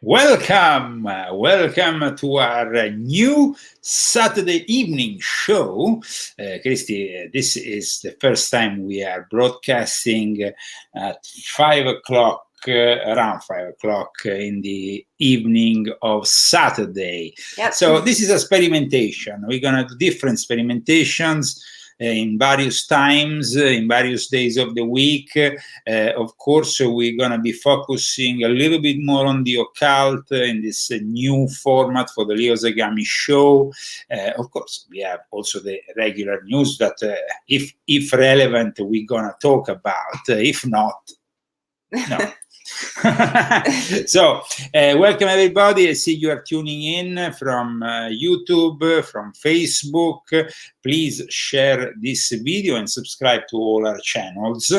Welcome to our new Saturday evening show. Christy, this is the first time we are broadcasting at 5 o'clock, around 5 o'clock in the evening of Saturday. Yep. So this is a experimentation. We're going to do different experimentations in various times, in various days of the week. Of course, we're going to be focusing a little bit more on the occult in this new format for the Leo Zagami show. Of course, we have also the regular news that if relevant, we're going to talk about. If not, no. So welcome everybody. I see you are tuning in from YouTube, from Facebook. Please share this video and subscribe to all our channels.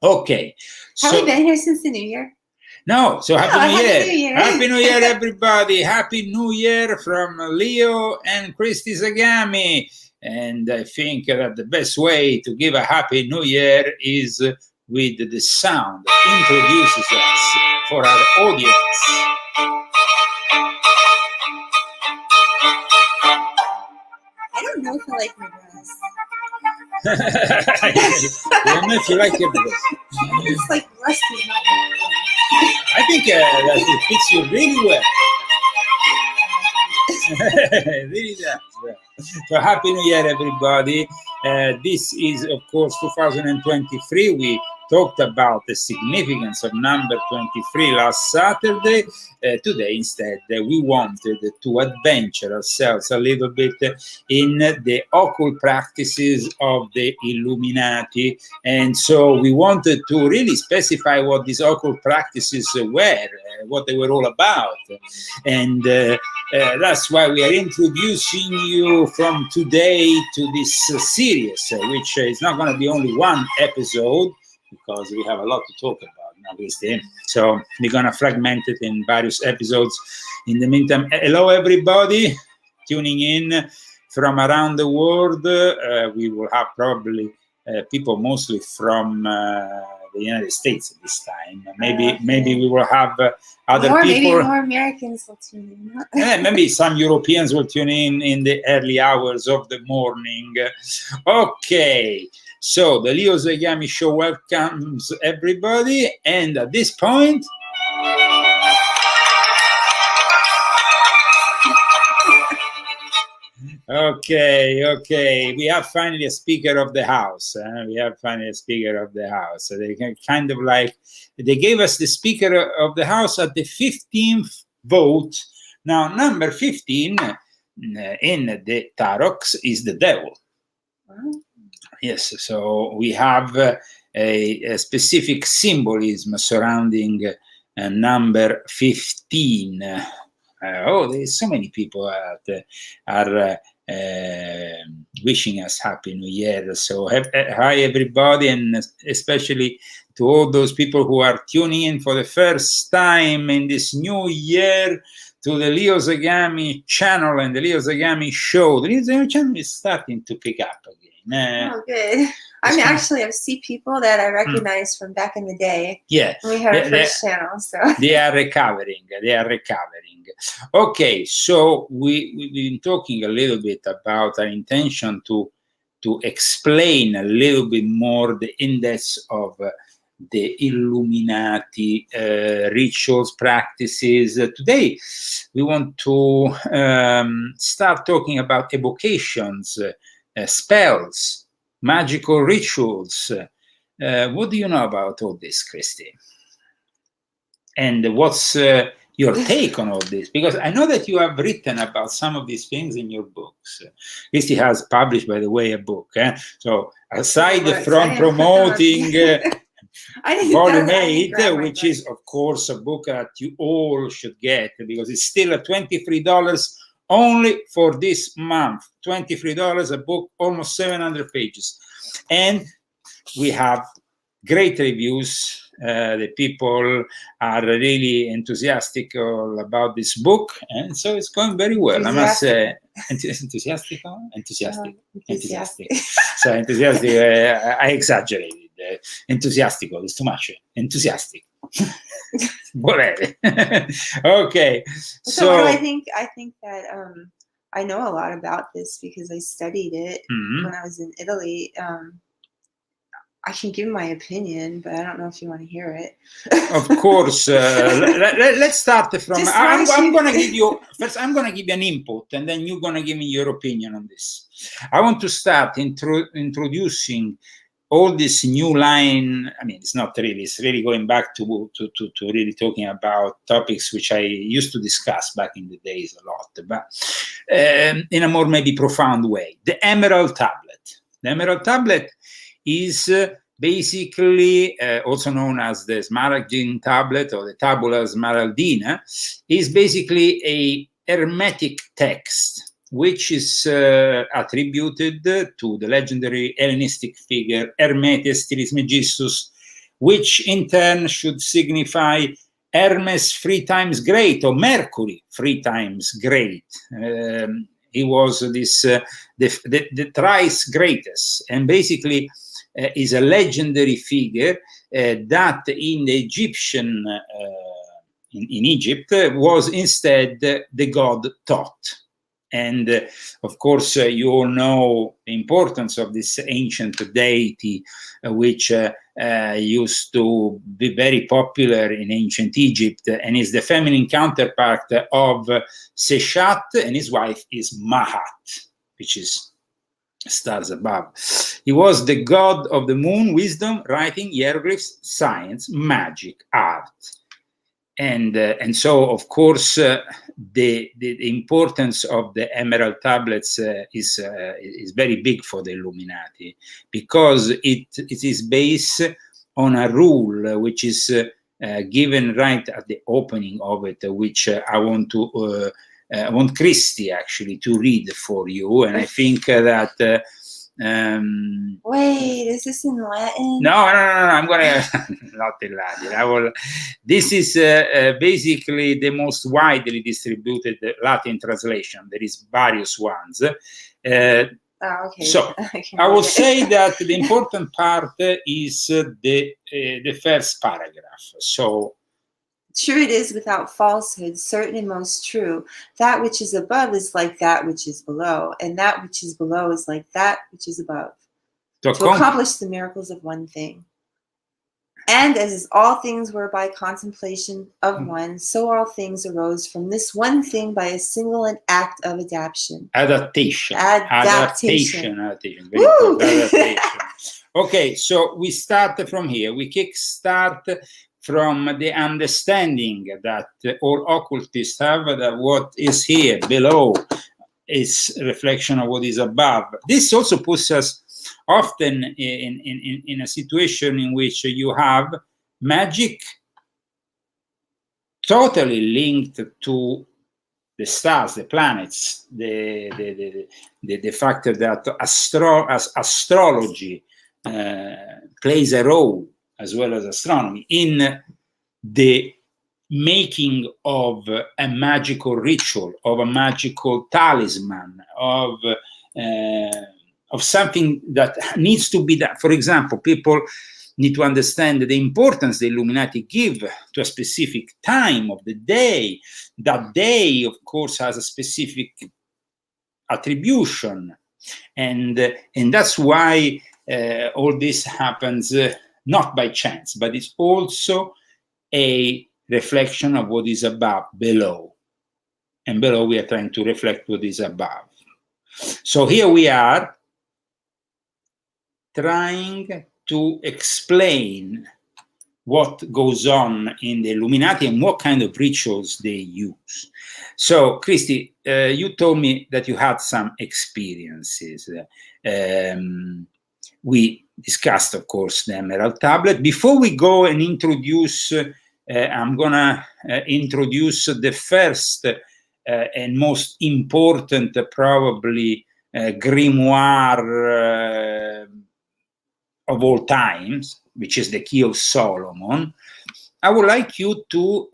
Okay. Have we been here since the new year? No, so happy New Year. New Year. Happy New Year, everybody. Happy New Year from Leo and Christy Zagami. And I think that the best way to give a Happy New Year is with the sound that introduces us for our audience. I don't know if I like my dress. I don't know if you like your dress. It's like rusty. I think that it fits you really well. Really does. So happy New Year, everybody. This is, of course, 2023. We talked about the significance of number 23 last Saturday. Today, instead, we wanted to adventure ourselves a little bit in the occult practices of the Illuminati. And so we wanted to really specify what these occult practices were, what they were all about. And that's why we are introducing you from today to this series, which is not going to be only one episode, because we have a lot to talk about now, Christy. So we're going to fragment it in various episodes. In the meantime, hello, everybody tuning in from around the world. We will have probably people mostly from the United States at this time. Maybe we will have other people. Maybe more Americans will tune in. Maybe some Europeans will tune in the early hours of the morning. Okay. So the Leo Zagami show welcomes everybody, and at this point, okay, we have finally a speaker of the house. So they can kind of like, they gave us the speaker of the house at the 15th vote. Now, number 15 in the tarot is the devil. Yes, so we have a specific symbolism surrounding number 15. There's so many people that are wishing us Happy New Year. So hi, everybody, and especially to all those people who are tuning in for the first time in this new year to the Leo Zagami channel and the Leo Zagami show. The Leo Zagami channel is starting to pick up again. Oh, good. I see people that I recognize from back in the day. Yeah. We had our first channel, so. They are recovering. Okay, so we've been talking a little bit about our intention to explain a little bit more the index of the Illuminati rituals, practices. Today, we want to start talking about evocations, spells, magical rituals. What do you know about all this, Christy? And what's your take on all this? Because I know that you have written about some of these things in your books. Christy has published, by the way, a book. So aside from promoting Volume 8, which is, of course, a book that you all should get, because it's still at $23 only for this month. $23, a book, almost 700 pages. And we have great reviews. The people are really enthusiastic about this book, and so it's going very well. I must say, enthusiastic. So enthusiastic. I exaggerated. Enthusiastical is too much. Enthusiastic. Whatever. Okay. So what do I think? I think that I know a lot about this because I studied it when I was in Italy. I can give my opinion, but I don't know if you want to hear it. Of course. Let's start from. I'm going to give you first. I'm going to give you an input, and then you're going to give me your opinion on this. I want to start introducing all this new line. I mean, it's not really. It's really going back to really talking about topics which I used to discuss back in the days a lot, but in a more maybe profound way. The Emerald Tablet. The Emerald Tablet is basically also known as the Smaragdine tablet or the Tabula Smaraldina, is basically a hermetic text which is attributed to the legendary Hellenistic figure Hermetes Trismegistus, which in turn should signify Hermes 3 times great, or Mercury 3 times great. He was this the thrice greatest, and basically is a legendary figure that in the Egyptian in Egypt was instead the god Thoth. And of course, you all know the importance of this ancient deity, which used to be very popular in ancient Egypt, and is the feminine counterpart of Seshat, and his wife is Mahat, which is stars above. He was the god of the moon, wisdom, writing, hieroglyphs, science, magic, art. And so, of course, the importance of the Emerald Tablets is very big for the Illuminati, because it is based on a rule which is given right at the opening of it, which I want Christy actually to read for you, and I think that. Wait, is this in Latin? No, I'm gonna not in Latin. I will. This is basically the most widely distributed Latin translation. There is various ones. Okay. So I will say that the important part is the first paragraph. So. True it is without falsehood, certain and most true. That which is above is like that which is below, and that which is below is like that which is above. To accomplish the miracles of one thing. And as all things were by contemplation of one, so all things arose from this one thing by a single act of adaptation. Adaptation. Adaptation. Very good. Adaptation. Okay, so we start from here. We kickstart from the understanding that all occultists have, that what is here below is a reflection of what is above. This also puts us often in a situation in which you have magic totally linked to the stars, the planets, the fact that astrology plays a role, as well as astronomy, in the making of a magical ritual, of a magical talisman, of something that needs to be done. For example, people need to understand the importance the Illuminati give to a specific time of the day. That day, of course, has a specific attribution, and that's why all this happens not by chance, but it's also a reflection of what is above, below. And below we are trying to reflect what is above. So here we are trying to explain what goes on in the Illuminati and what kind of rituals they use. So, Christy, you told me that you had some experiences. We discussed, of course, the Emerald Tablet. Before we go and introduce, I'm going to introduce the first and most important, probably, grimoire of all times, which is the Key of Solomon. I would like you to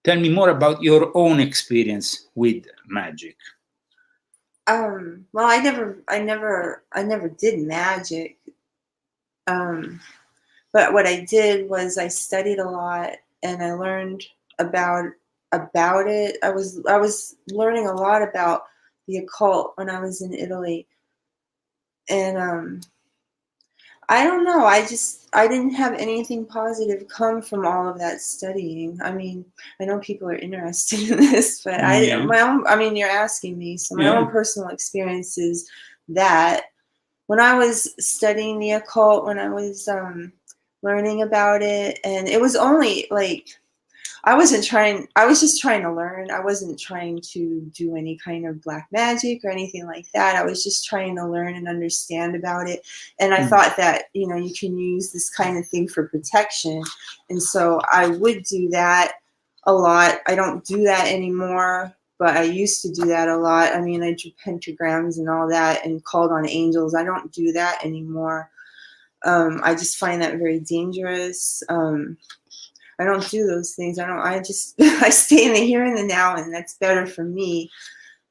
tell me more about your own experience with magic. Well, I never did magic. But But what I did was I studied a lot and I learned about it. I was learning a lot about the occult when I was in Italy. And I don't know. I didn't have anything positive come from all of that studying. I mean, I know people are interested in this, but I mean, you're asking me, so my own personal experience is that when I was studying the occult, when I was learning about it, and it was only like, I was just trying to learn. I wasn't trying to do any kind of black magic or anything like that. I was just trying to learn and understand about it. And I thought that, you can use this kind of thing for protection. And so I would do that a lot. I don't do that anymore, but I used to do that a lot. I mean, I drew pentagrams and all that and called on angels. I don't do that anymore. I just find that very dangerous. I don't do those things. I stay in the here and the now, and that's better for me.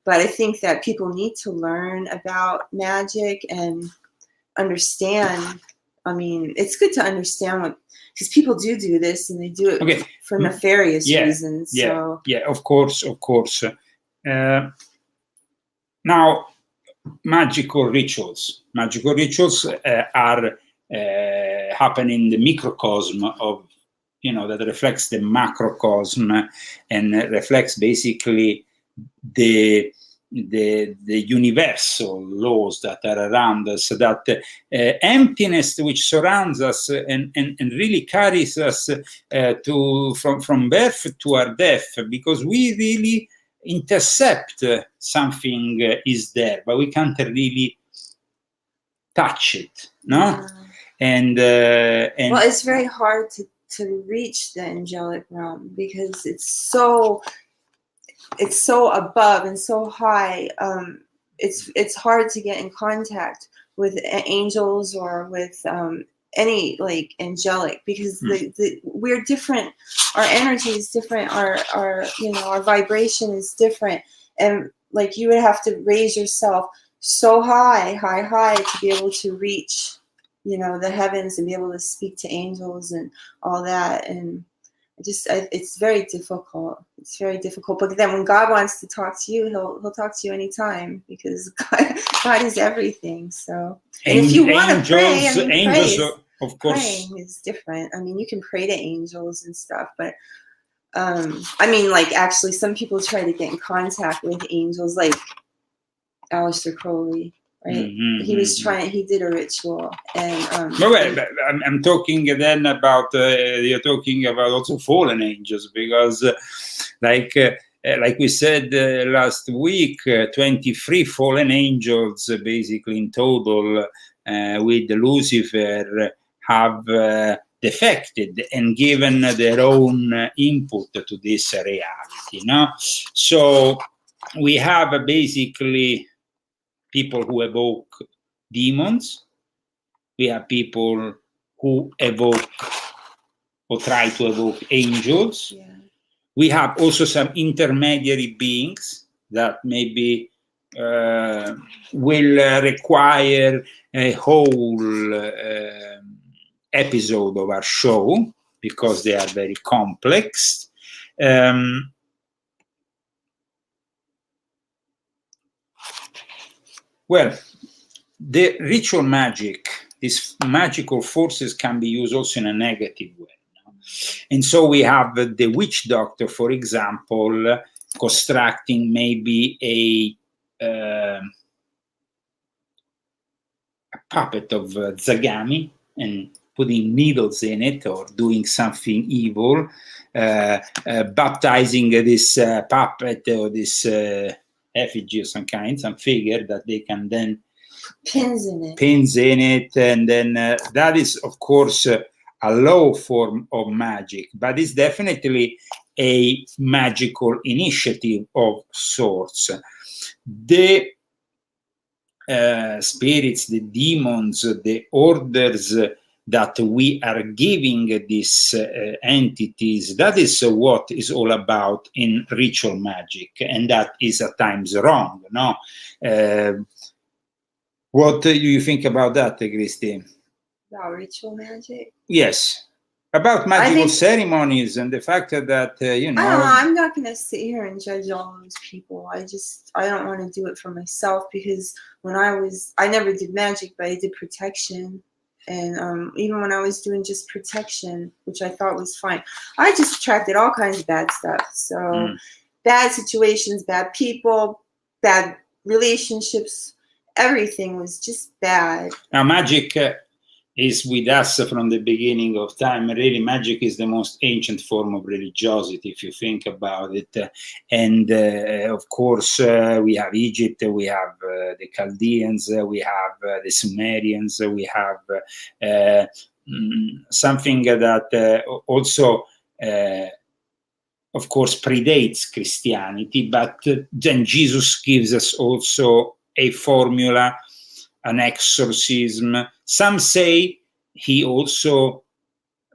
But I think that people need to learn about magic and understand. I mean, it's good to understand because people do this, and they do it for nefarious reasons. So. Yeah, of course. Now, magical rituals are happen in the microcosm of, that reflects the macrocosm and reflects basically the universal laws that are around us, that emptiness which surrounds us and really carries us from birth to our death, because we really intercept something is there, but we can't really touch it, no? And well, it's very hard to reach the angelic realm because it's so above and so high. It's hard to get in contact with angels or with any like angelic, because we're different. Our energy is different. Our vibration is different, and like you would have to raise yourself so high to be able to reach the heavens and be able to speak to angels and all that. And it's very difficult. It's very difficult. But then when God wants to talk to you, he'll talk to you anytime, because God is everything. So, and if you want to pray, angels, of course, praying is different. I mean, you can pray to angels and stuff, but I mean, like, actually, some people try to get in contact with angels, like Aleister Crowley. Right? He did a ritual, and I'm talking then about you're talking about also fallen angels, because like we said last week, 23 fallen angels basically in total with Lucifer have defected and given their own input to this reality. So we have basically people who evoke demons. We have people who evoke or try to evoke angels. Yeah. We have also some intermediary beings that maybe will require a whole episode of our show, because they are very complex. Well, the ritual magic, these magical forces can be used also in a negative way. And so we have the witch doctor, for example, constructing maybe a puppet of Zagami and putting needles in it, or doing something evil, baptizing this puppet or this effigy of some kind, some figure that they can then pins in it, and then that is, of course, a low form of magic, but it's definitely a magical initiative of sorts. The spirits, the demons, the orders that we are giving these entities, that is what is all about in ritual magic, and that is at times wrong, no? What do you think about that, Christine? About ritual magic? Yes. About magical ceremonies and the fact that, you know... I'm not going to sit here and judge all those people. I don't want to do it for myself, because when I never did magic, but I did protection. And even when I was doing just protection, which I thought was fine, I just attracted all kinds of bad stuff. So bad situations, bad people, bad relationships, everything was just bad. Now, magic is with us from the beginning of time. Really, magic is the most ancient form of religiosity, if you think about it. And of course, we have Egypt, we have the Chaldeans, we have the Sumerians, we have something that also, of course, predates Christianity, but then Jesus gives us also a formula, an exorcism. Some say he also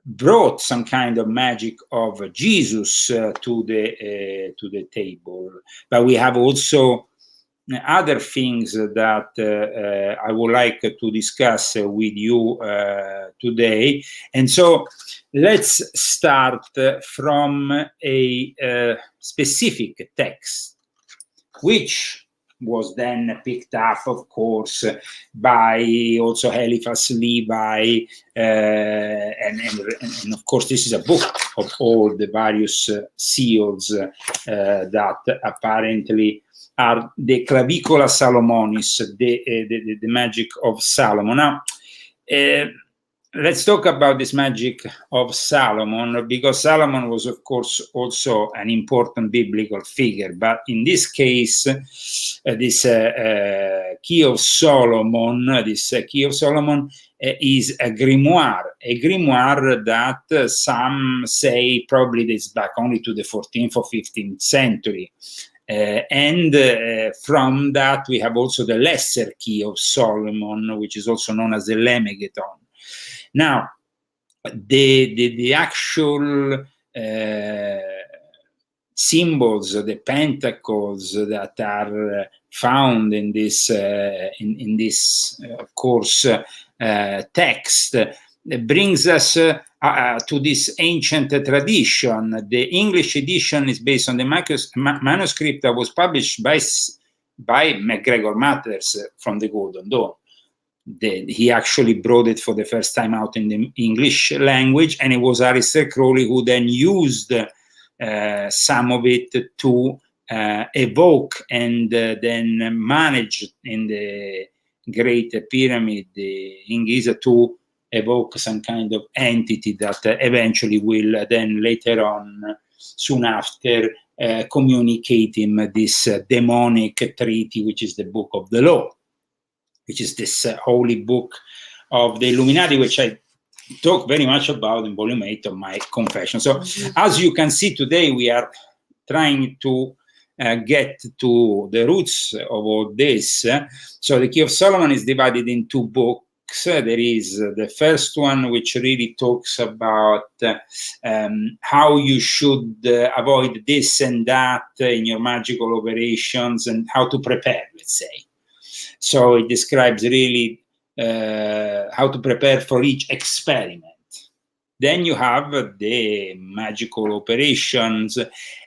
brought some kind of magic of Jesus to the table. But we have also other things that I would like to discuss with you today. And so let's start from a specific text, which was then picked up, of course, by also Eliphas Levi, and of course this is a book of all the various seals that apparently are the Clavicola Salomonis, the magic of Solomon. Now, let's talk about this magic of Solomon, because Solomon was, of course, also an important biblical figure. But in this case, this key of Solomon, is a grimoire that some say probably dates back only to the 14th or 15th century. And from that, we have also the lesser key of Solomon, which is also known as the Lemegeton. Now, the actual symbols, the pentacles that are found in this, of course, text, brings us to this ancient tradition. The English edition is based on the manuscript that was published by MacGregor Mathers from the Golden Dawn. He actually brought it for the first time out in the English language, and it was Alistair Crowley who then used some of it to evoke and then manage in the Great Pyramid in Giza to evoke some kind of entity that eventually will then later on, soon after, communicate him this demonic treaty, which is the Book of the Law, which is this holy book of the Illuminati, which I talk very much about in volume 8 of my confession. So as you can see today, we are trying to get to the roots of all this. So the Key of Solomon is divided in two books. There is the first one, which really talks about how you should avoid this and that in your magical operations and how to prepare, let's say. So it describes really how to prepare for each experiment. Then you have the magical operations,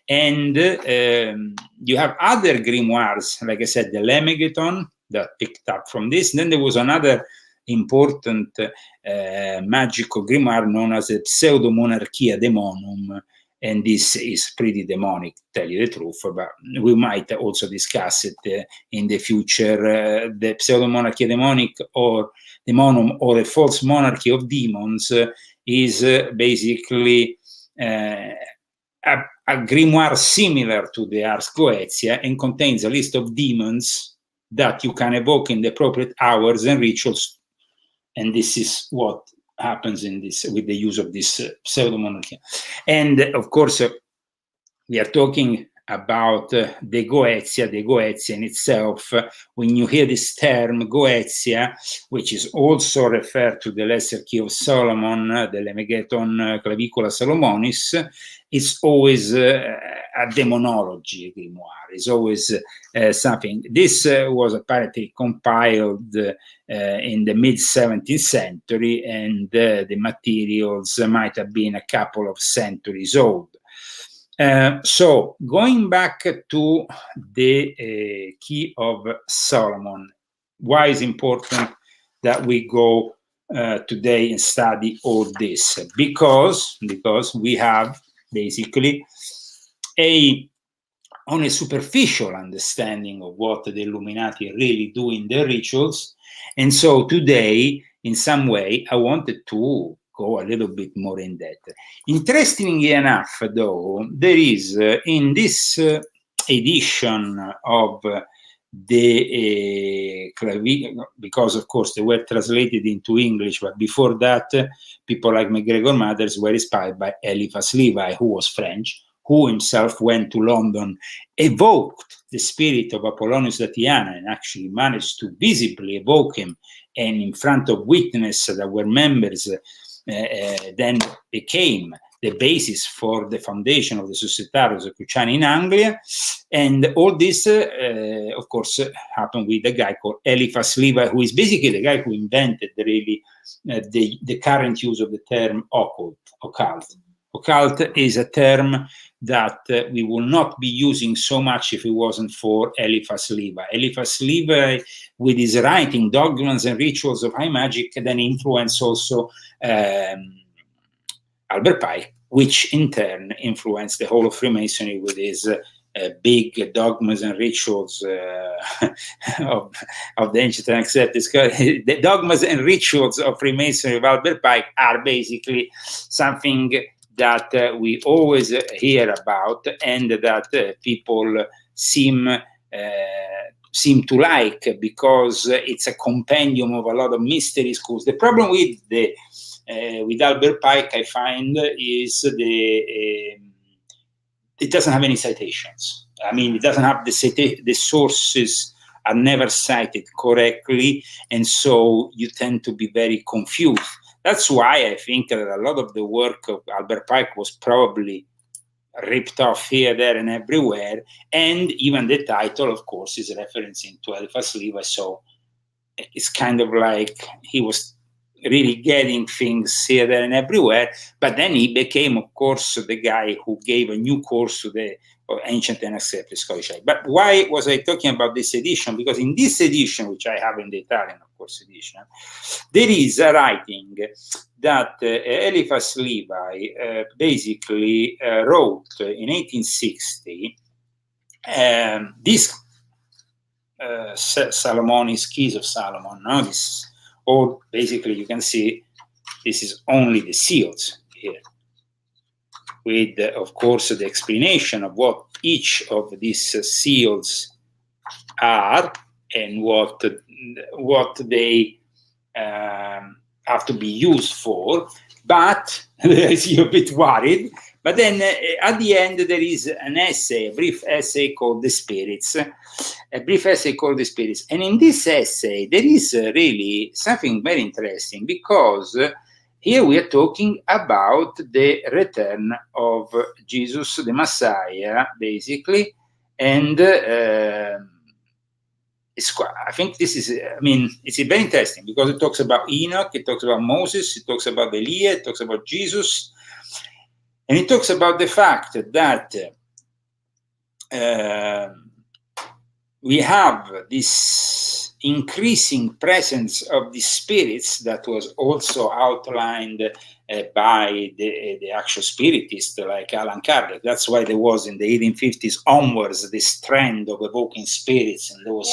and you have other grimoires, like I said, the Lemegeton that picked up from this. And then there was another important magical grimoire known as the Pseudo-Monarchia Demonum, and this is pretty demonic, to tell you the truth, but we might also discuss it in the future. The Pseudo-Monarchia Demonic or Demonum, or a false monarchy of demons, is basically a grimoire similar to the Ars Goetia and contains a list of demons that you can evoke in the appropriate hours and rituals. And this is what happens in this with the use of this pseudo-monarchy. And of course, we are talking about the Goetia in itself. When you hear this term Goetia, which is also referred to the Lesser Key of Solomon, the Lemegeton Clavicola Salomonis, it's always a demonology grimoire. It's always something. This was apparently compiled in the mid-17th century, and the materials might have been a couple of centuries old. So going back to the Key of Solomon, why is important that we go today and study all this? Because we have basically only a superficial understanding of what the Illuminati really do in their rituals. And so today, in some way, I wanted to go a little bit more in depth. Interestingly enough, though, there is in this edition of the because of course they were translated into English, but before that, people like MacGregor Mathers were inspired by Eliphas Levi, who was French, who himself went to London, evoked the spirit of Apollonius Latiana, and actually managed to visibly evoke him, and in front of witnesses that were members, then became the basis for the foundation of the Societarios Cruciani in Anglia. And all this, of course, happened with a guy called Eliphas Levi, who is basically the guy who invented the current use of the term occult. Occult is a term that we will not be using so much if it wasn't for Eliphas Levi. Eliphas Levi, with his writing, Dogmas and Rituals of High Magic, then influenced also Albert Pike, which in turn influenced the whole of Freemasonry with his big Dogmas and Rituals of the Ancient and Accepted. The Dogmas and Rituals of Freemasonry of Albert Pike are basically something that we always hear about, and that people seem to like, because it's a compendium of a lot of mystery schools. The problem with Albert Pike, I find, is it doesn't have any citations. I mean, it doesn't have the sources are never cited correctly, and so you tend to be very confused. That's why I think that a lot of the work of Albert Pike was probably ripped off here, there, and everywhere. And even the title, of course, is referencing to Eliphas Levi. So it's kind of like he was really getting things here, there, and everywhere. But then he became, of course, the guy who gave a new course to the Ancient and Accepted Scholarship. But why was I talking about this edition? Because in this edition, which I have in the Italian, of course, edition, there is a writing that Eliphas Levi basically wrote in 1860. This Solomonic Keys of Solomon. No? This, or basically, you can see this is only the seals here, with, of course, the explanation of what each of these seals are and what they have to be used for. But I see you're a bit worried. But then at the end, there is an essay, a brief essay called The Spirits. A brief essay called The Spirits. And in this essay, there is really something very interesting, because here we are talking about the return of Jesus, the Messiah, basically. And I think this is, I mean, it's very interesting, because it talks about Enoch, it talks about Moses, it talks about Eliah, it talks about Jesus. And it talks about the fact that we have this increasing presence of the spirits that was also outlined by the actual spiritist like Alan Kardec. That's why there was in the 1850s onwards this trend of evoking spirits, and there was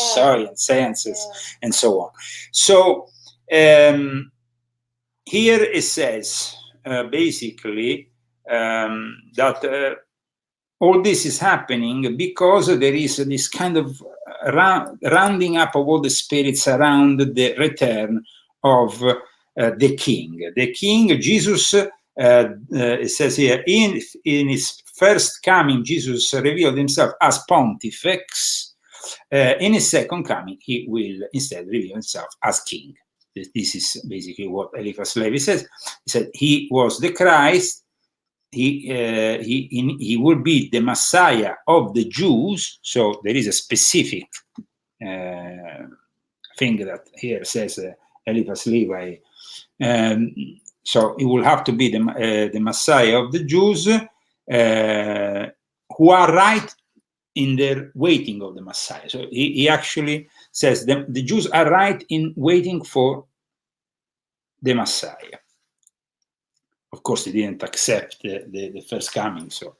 seances and so on. So here it says basically that all this is happening because there is this kind of rounding up of all the spirits around the return of the king. The king, Jesus, it says here, in his first coming, Jesus revealed himself as Pontifex. In his second coming, he will instead reveal himself as king. This is basically what Eliphas Levi says. He said he was the Christ, he will be the Messiah of the Jews. So there is a specific thing that here says Eliphas Levi. So it will have to be the Messiah of the Jews, who are right in their waiting of the Messiah. So he actually says the Jews are right in waiting for the Messiah. Of course, they didn't accept the first coming. So,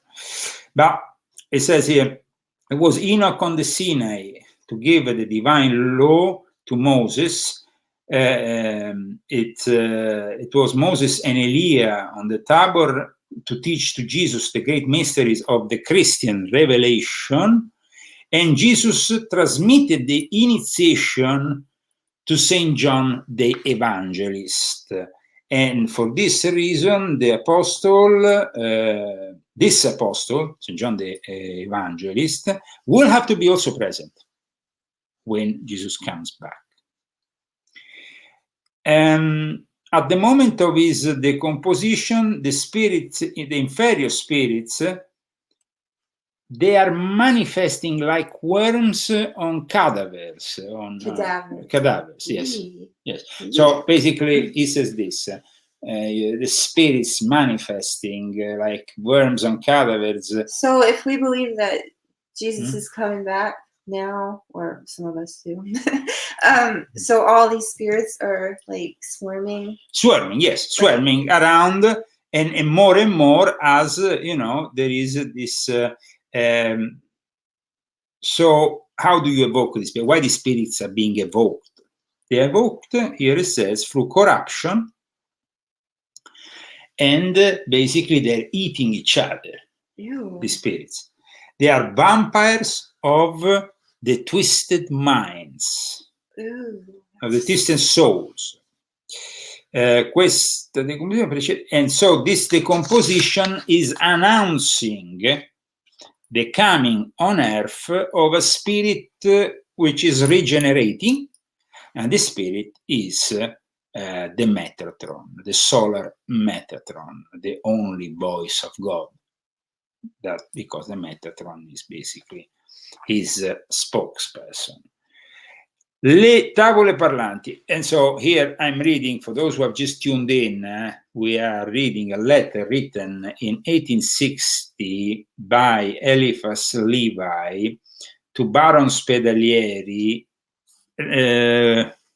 but it says here, it was Enoch on the Sinai to give the divine law to Moses. It was Moses and Elijah on the Tabor to teach to Jesus the great mysteries of the Christian revelation, and Jesus transmitted the initiation to Saint John the Evangelist. And for this reason, the apostle, this apostle, Saint John the Evangelist, will have to be also present when Jesus comes back. At the moment of his decomposition, the spirits, the inferior spirits, they are manifesting like worms on cadavers. Cadavers, yes. Yes. So basically, he says this, the spirits manifesting like worms on cadavers. So if we believe that Jesus is coming back now, or some of us do, so all these spirits are like swarming? Yes, swarming around, and more as, you know, there is this... so how do you evoke this? Why the spirits are being evoked? They are evoked, here it says, through corruption, and basically they're eating each other. Ew. The spirits. They are vampires of the twisted minds. Ooh. Of the twisted souls. And so this decomposition is announcing the coming on earth of a spirit which is regenerating, and the spirit is the Metatron, the solar Metatron, the only voice of God. That because the Metatron is basically his spokesperson. Le tavole parlanti. And so here I'm reading, for those who have just tuned in, we are reading a letter written in 1860 by Eliphas Levi to Baron Spedalieri,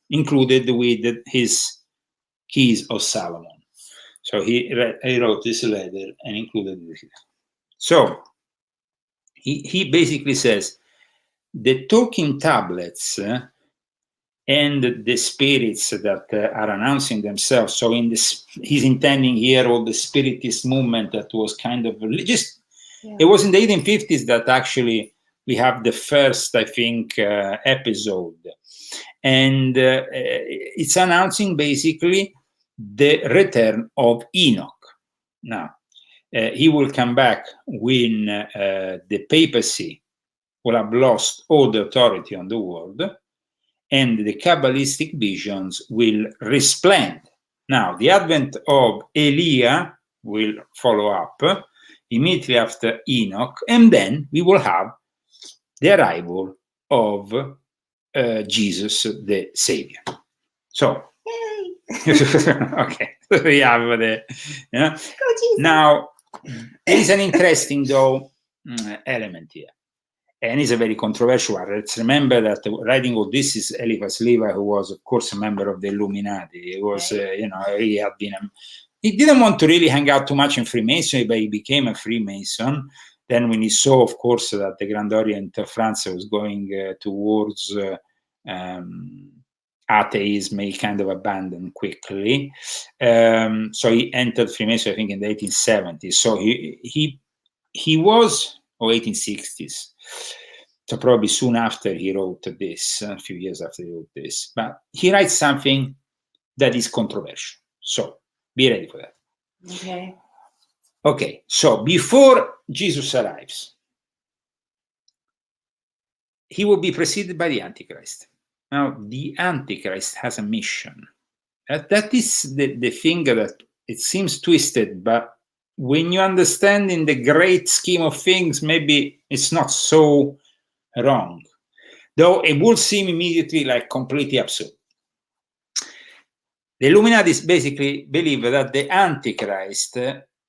included with his Keys of Solomon. So he wrote this letter and included it. So he basically says the talking tablets and the spirits that are announcing themselves. So in this, he's intending here all the spiritist movement that was kind of religious. Yeah. It was in the 1850s that actually we have the first, I think, episode. And it's announcing basically the return of Enoch. Now, he will come back when the papacy will have lost all the authority on the world, and the Kabbalistic visions will resplend. Now, the advent of Elijah will follow up immediately after Enoch, and then we will have the arrival of Jesus, the Savior. So, okay, we have the, you know. Now, there is an interesting, though, element here. And it's a very controversial one. Let's remember that writing all this is Eliphas Levi, who was, of course, a member of the Illuminati. He was, you know, he had been, he didn't want to really hang out too much in Freemasonry, but he became a Freemason. Then when he saw, of course, that the Grand Orient of France was going towards atheism, he kind of abandoned quickly. So he entered Freemasonry, I think, in the 1870s. So he was, or 1860s. So probably soon after he wrote this, a few years after he wrote this. But he writes something that is controversial. So be ready for that. Okay. Okay, so before Jesus arrives, he will be preceded by the Antichrist. Now, the Antichrist has a mission. That is the thing that it seems twisted, but when you understand in the great scheme of things, maybe it's not so wrong, though it would seem immediately like completely absurd. The Illuminati basically believe that the Antichrist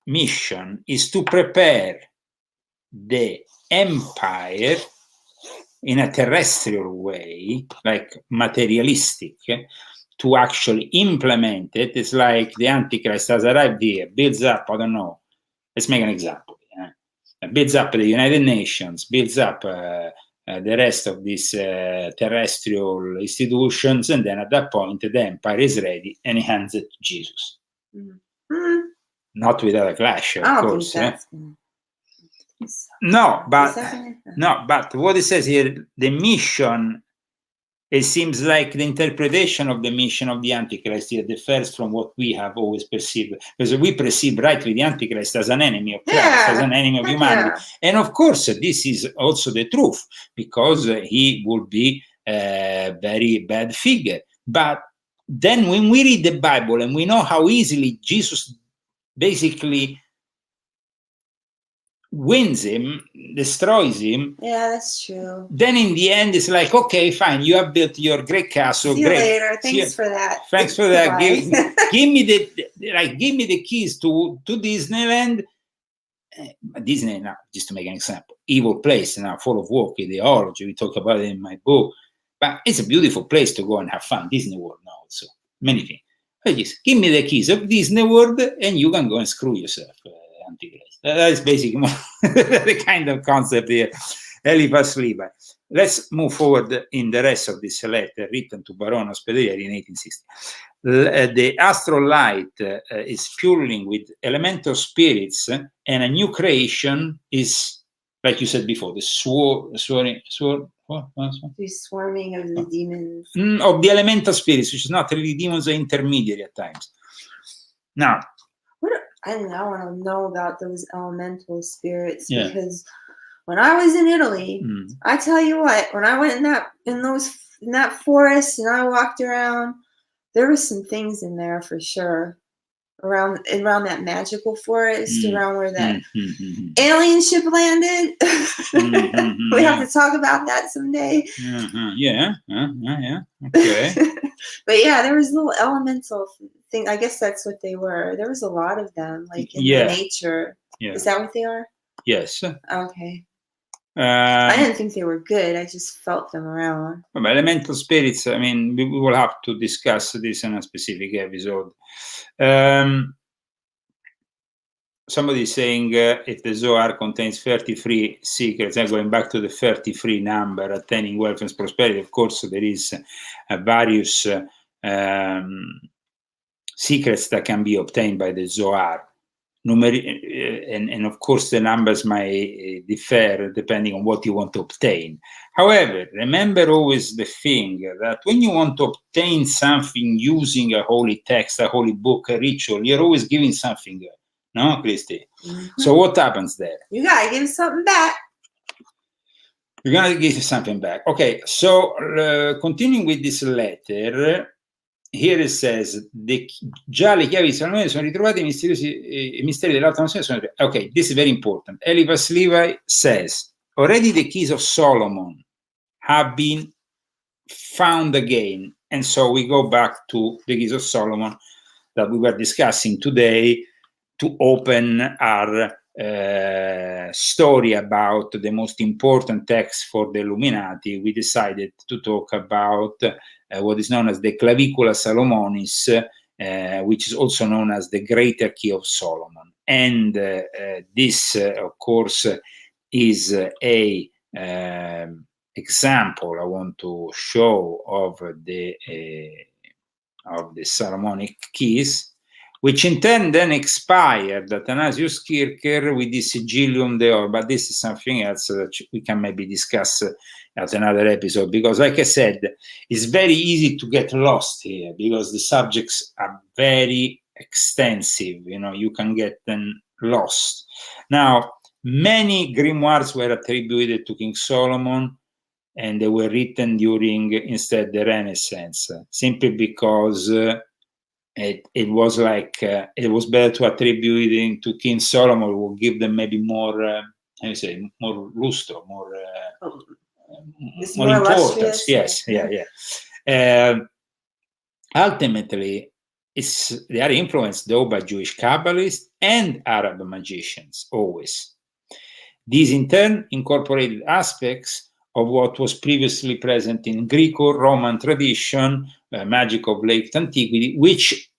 mission is to prepare the empire in a terrestrial way, like materialistic, to actually implement it. It's like the Antichrist has arrived here, builds up, I don't know, let's make an example. Builds up the United Nations, builds up the rest of these terrestrial institutions, and then at that point the empire is ready and he hands it to Jesus. Mm-hmm. Not without a clash, of course. No, but what it says here, the mission, it seems like the interpretation of the mission of the Antichrist here differs from what we have always perceived, because we perceive rightly the Antichrist as an enemy of Christ, as an enemy of humanity. And of course, this is also the truth, because he would be a very bad figure. But then when we read the Bible and we know how easily Jesus basically wins him, destroys him. Yeah, that's true. Then in the end, it's like, okay, fine, you have built your great castle. See you later. Thanks for that. Thanks for that. give me the keys to Disneyland. Disney, now, just to make an example, evil place now, full of woke ideology. We talk about it in my book, but it's a beautiful place to go and have fun. Disney World now, also many things. But just give me the keys of Disney World, and you can go and screw yourself. Antichrist. That is basically the kind of concept here. Eliphas Levi. Let's move forward in the rest of this letter written to Baron Ospedalieri in 1860. The astral light is fueling with elemental spirits, and a new creation is, like you said before, the swarming of the demons. Of the elemental spirits, which is not really demons, are intermediary at times. Now, I want to know about those elemental spirits, because when I was in Italy, I tell you what, when I went in that forest and I walked around, there were some things in there for sure. Around that magical forest, around where that alien ship landed. We have to talk about that someday. Yeah. Okay. But yeah, there was little elemental thing. I guess that's what they were. There was a lot of them, like in the nature. Yeah. Is that what they are? Yes. Okay. I didn't think they were good. I just felt them around. Elemental spirits, I mean, we will have to discuss this in a specific episode. Somebody is saying if the Zohar contains 33 secrets, and going back to the 33 number, attaining wealth and prosperity, of course, there is various secrets that can be obtained by the Zohar. And of course, the numbers might differ depending on what you want to obtain. However, remember always the thing that when you want to obtain something using a holy text, a holy book, a ritual, you're always giving something. No, Christy? So what happens there? You got to give something back. You're going to give something back. Okay, so continuing with this letter, here it says, già le chiavi di Salomone sono ritrovate, i misteri dell'alta nazione sono ritrovati. Okay, this is very important. Eliphas Levi says, already the keys of Solomon have been found again. And so we go back to the keys of Solomon that we were discussing today to open our story about the most important text for the Illuminati. We decided to talk about what is known as the Clavicula Salomonis, which is also known as the Greater Key of Solomon. And this, of course, is a example I want to show of the Solomonic keys, which in turn then expired at Athanasius Kircher with the Sigillium Deor. But this is something else that we can maybe discuss at another episode, because like I said, it's very easy to get lost here because the subjects are very extensive. You know, you can get them lost. Now, many grimoires were attributed to King Solomon, and they were written during instead the Renaissance, simply because it was like it was better to attribute it to King Solomon, who will give them maybe more, how you say, more lustro, more importance. Yes, yeah. Ultimately, they are influenced though by Jewish Kabbalists and Arab magicians, always. These in turn incorporated aspects of what was previously present in Greco-Roman tradition, magic of late antiquity, which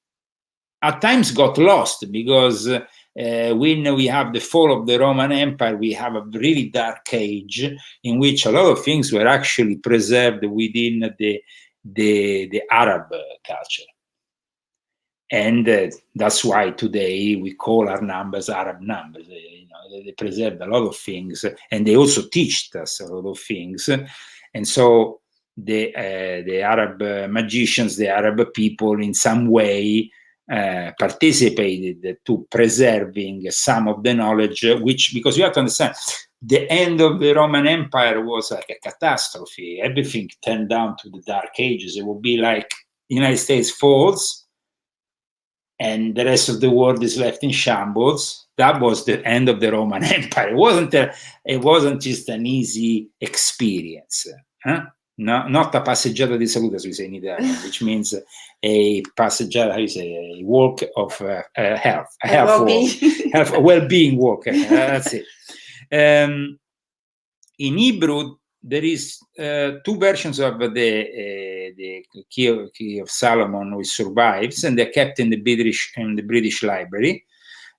at times got lost because when we have the fall of the Roman Empire, we have a really dark age in which a lot of things were actually preserved within the Arab culture. And that's why today we call our numbers Arab numbers. They preserved a lot of things, and they also teach us a lot of things. And so the Arab magicians, the Arab people, in some way participated to preserving some of the knowledge, which, because you have to understand, the end of the Roman Empire was like a catastrophe. Everything turned down to the Dark Ages. It would be like the United States falls, and the rest of the world is left in shambles. That was the end of the Roman Empire. It wasn't just an easy experience. No, not a passeggiata di salute, as we say in Italian, which means a passeggiata, how you say, a walk of health, a health walk, a well-being walk. That's it. In Hebrew, there is two versions of the Key of Solomon, which survives, and they're kept in the British Library,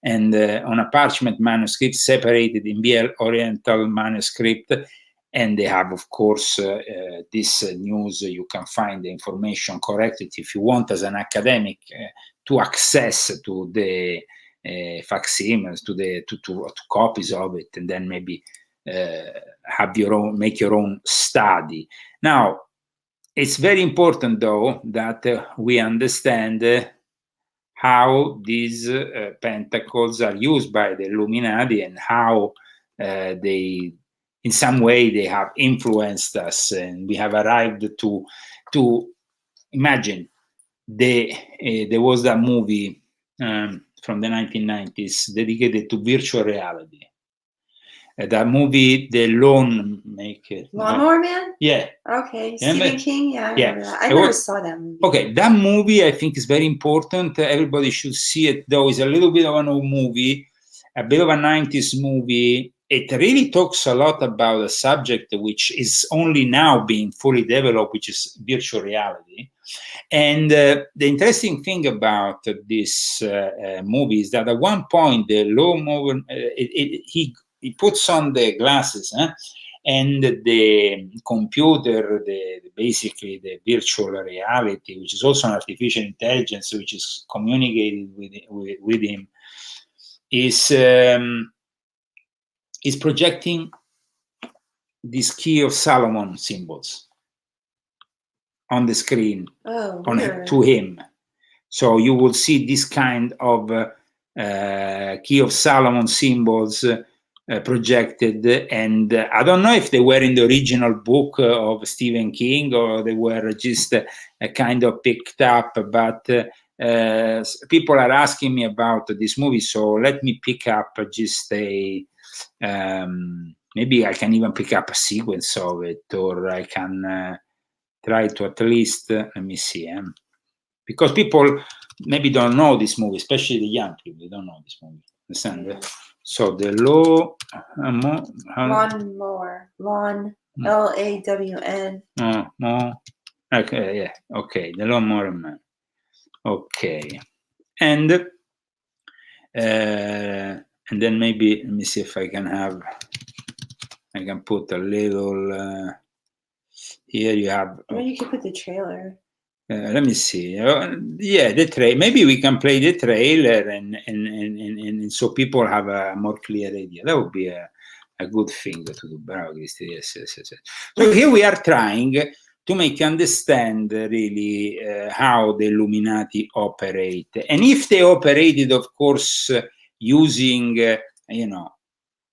and on a parchment manuscript separated in BL Oriental manuscript. And they have, of course, this news. You can find the information corrected if you want, as an academic, to access to the facsimiles, to copies of it, and then maybe make your own study. Now, it's very important, though, that we understand how these pentacles are used by the Illuminati, and how they, in some way, they have influenced us, and we have arrived to imagine. There was that movie from the 1990s dedicated to virtual reality. That movie, The Lawnmower Man? Yeah. Okay. Stephen King? Yeah, I remember that. I never saw that movie. Okay, that movie I think is very important. Everybody should see it, though. It's a little bit of an old movie, a bit of a 90s movie. It really talks a lot about a subject which is only now being fully developed, which is virtual reality. And the interesting thing about this movie is that at one point, the lawnmower, he puts on the glasses, and the computer, basically the virtual reality, which is also an artificial intelligence, which is communicated with him, is projecting these Key of Solomon symbols on the screen to him. So you will see this kind of Key of Solomon symbols projected, and I don't know if they were in the original book of Stephen King, or they were just kind of picked up, but people are asking me about this movie, so let me pick up just maybe I can even pick up a sequence of it, or I can try to at least, let me see, because people maybe don't know this movie, especially the young people, they don't know this movie, understand? Yeah. So the lawn, Lawn, Lawn. Okay, yeah, okay, the lawnmower man. Okay, and then maybe let me see if I can put a little. Here you have. Well, you can put the trailer. Let me see. Yeah, the trailer. Maybe we can play the trailer, and so people have a more clear idea. That would be a good thing to do. Bravo, Cristi. Yes. So here we are trying to make you understand really how the Illuminati operate, and if they operated, of course, using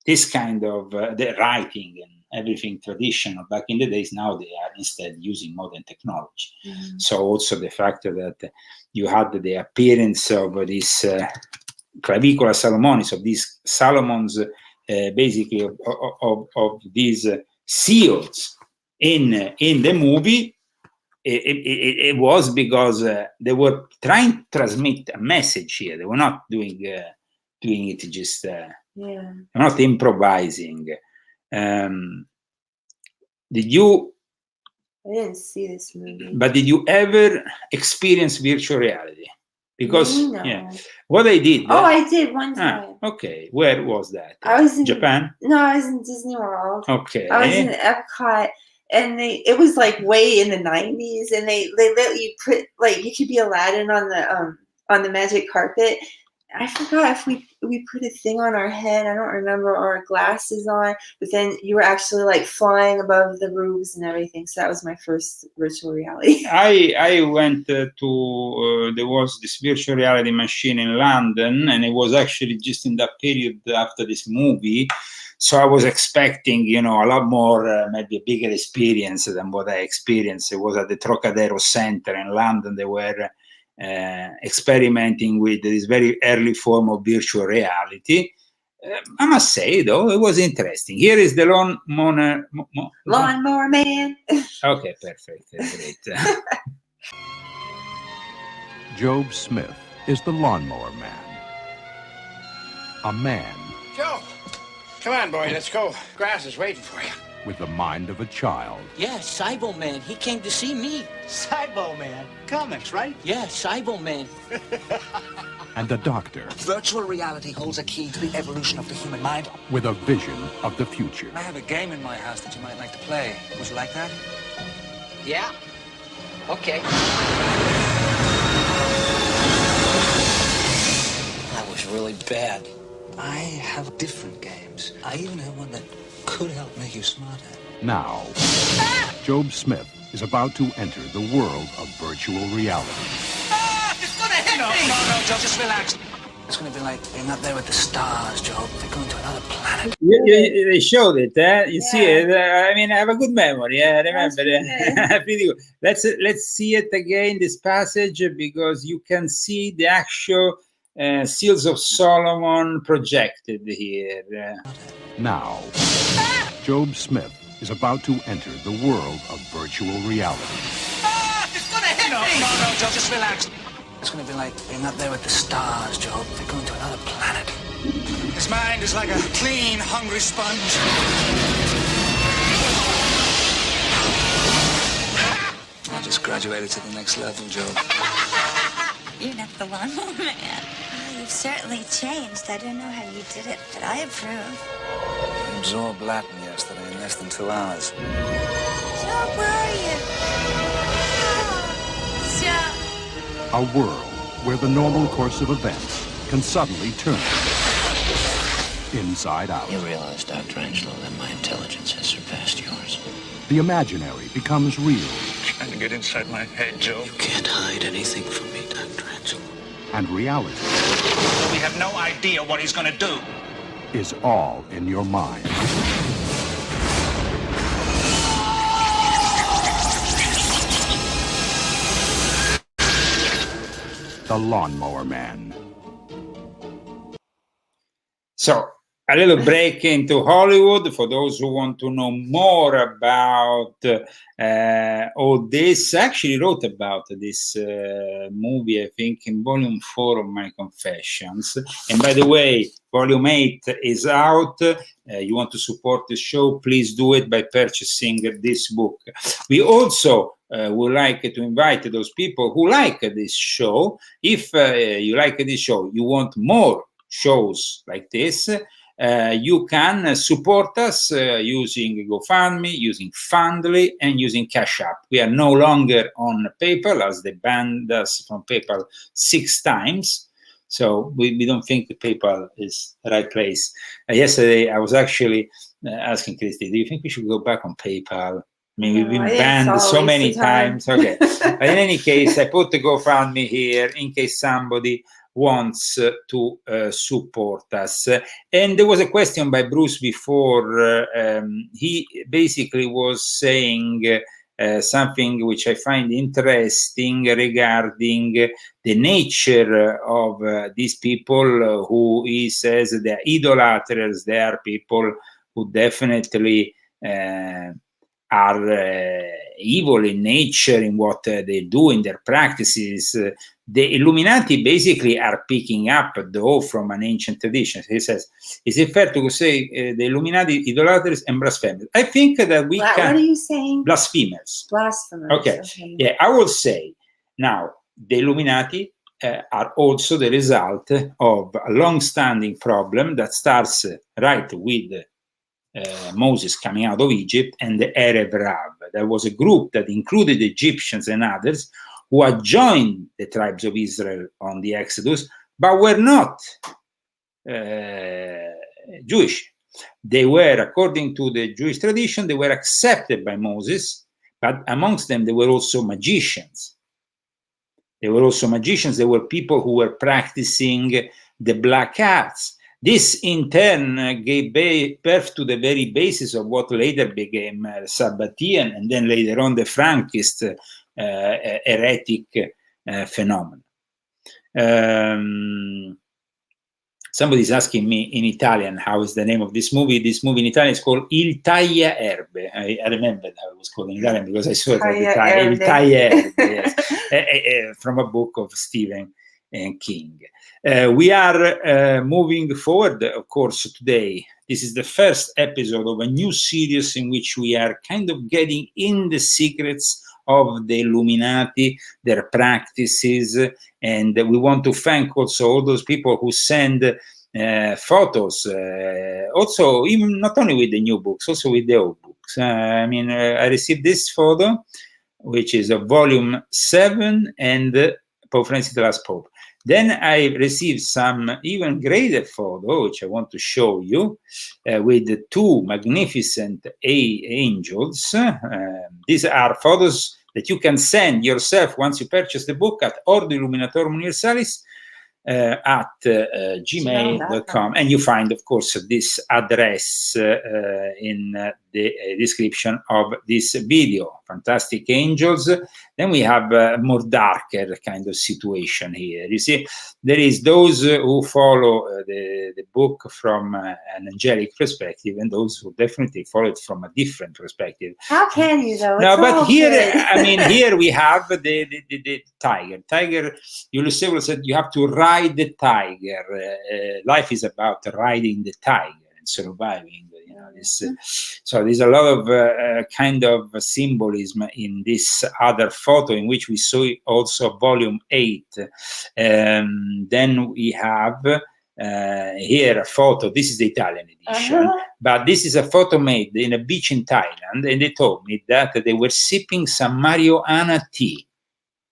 this kind of the writing and everything traditional back in the days. Now they are instead using modern technology. So also the fact that you had the appearance of this Clavicula Salomonis, of these Solomons, basically of these seals in the movie. It was because they were trying to transmit a message here. They were not doing it just not improvising. Did you? I didn't see this movie. But did you ever experience virtual reality? Because no. What I did. I did one time. Okay, where was that? I was in Japan. No, I was in Disney World. Okay. I was in Epcot, and it was like way in the 90s, and they let you put, like, you could be Aladdin on the magic carpet. I forgot if we put a thing on our head. I don't remember, or glasses on, but then you were actually like flying above the roofs and everything. So that was my first virtual reality. I went to there was this virtual reality machine in London, and it was actually just in that period after this movie. So I was expecting, a lot more, maybe a bigger experience than what I experienced. It was at the Trocadero Center in London. They were experimenting with this very early form of virtual reality. I must say, though, it was interesting. Here is the Lawnmower Man. Okay, perfect. Great. Job Smith is the Lawnmower Man. A man. Joe, come on, boy, let's go. Grass is waiting for you. With the mind of a child. Yeah, Cybo Man. He came to see me. Cybo Man. Comics, right? Yeah, Cybo Man. And a doctor. Virtual reality holds a key to the evolution of the human mind. With a vision of the future. I have a game in my house that you might like to play. Would you like that? Yeah. Okay. That was really bad. I have different games. I even have one that could help make you smarter. Now, Job Smith is about to enter the world of virtual reality. It's gonna hit me! No, Joe, just relax. It's gonna be like being up there with the stars, Joe. They're going to another planet. They showed it, You see it? I mean, I have a good memory. I remember it. Pretty good. Let's see it again, this passage, because you can see the actual Seals of Solomon projected here. Now, Job Smith is about to enter the world of virtual reality. It's gonna hit me! No, Joe, just relax. It's gonna be like being up there with the stars, Joe. They're going to another planet. His mind is like a clean, hungry sponge. I just graduated to the next level, Joe. You're not the Lawnmower Man. You've certainly changed. I don't know how you did it, but I approve. I absorbed Latin yesterday in less than 2 hours. Joe, where are you? Joe. A world where the normal course of events can suddenly turn inside out. You realize, Dr. Angelo, that my intelligence has surpassed yours. The imaginary becomes real. Trying to get inside my head, Joe. You can't hide anything from me, Dr. Angelo. And reality. We have no idea what he's gonna do. Is all in your mind. The Lawnmower Man. So, a little break into Hollywood for those who want to know more about all this. I actually wrote about this movie, I think, in volume 4 of my Confessions. And by the way, volume 8 is out. You want to support the show, please do it by purchasing this book. We also would like to invite those people who like this show. If you like this show, you want more shows like this, you can support us using GoFundMe, using Fundly, and using Cash App. We are no longer on PayPal, as they banned us from PayPal 6 times. So we don't think the PayPal is the right place. Yesterday, I was actually asking Christy, do you think we should go back on PayPal? I mean, we've been banned so many times. Okay. But in any case, I put the GoFundMe here in case somebody wants to support us. And there was a question by Bruce before. He basically was saying something which I find interesting regarding the nature of these people who he says they're idolaters. They are people who definitely are evil in nature, in what they do, in their practices. The Illuminati basically are picking up, though, from an ancient tradition. He says, is it fair to say the Illuminati idolaters and blasphemers? I think that we can... What are you saying? Blasphemers. Blasphemers. Okay. Yeah, I will say, now, the Illuminati are also the result of a long-standing problem that starts right with Moses coming out of Egypt and the Erev Rav. There was a group that included Egyptians and others who had joined the tribes of Israel on the Exodus, but were not Jewish. They were, according to the Jewish tradition, they were accepted by Moses, but amongst them, there were also magicians. There were also magicians. There were people who were practicing the black arts. This, in turn, gave birth to the very basis of what later became Sabbatean, and then later on the Frankist heretic phenomenon. Somebody's asking me in Italian, how is the name of this movie? This movie in Italian is called Il Taglia Erbe. I remember how it was called in Italian because I saw it at the time. Il Taglia Erbe, yes. From a book of Stephen King. We are moving forward, of course, today. This is the first episode of a new series in which we are kind of getting in the secrets of the Illuminati, their practices, and we want to thank also all those people who send photos, also even not only with the new books, also with the old books. I mean, I received this photo, which is a volume 7 and Pope Francis the Last Pope. Then I received some even greater photo, which I want to show you, with the 2 magnificent angels. These are photos that you can send yourself once you purchase the book at Ordo Illuminatorum Universalis at gmail.com. And you find, of course, this address in the description of this video. Fantastic angels. Then we have a more darker kind of situation here. You see, there is those who follow the book from an angelic perspective, and those who definitely follow it from a different perspective. How can you, though? No, it's but here, good. I mean, here we have the tiger. Tiger, Ulysses said, you have to ride the tiger. Life is about riding the tiger and surviving. You know, this. So there's a lot of kind of symbolism in this other photo, in which we saw also volume 8. Then we have here a photo. This is the Italian edition, but this is a photo made in a beach in Thailand, and they told me that they were sipping some marijuana tea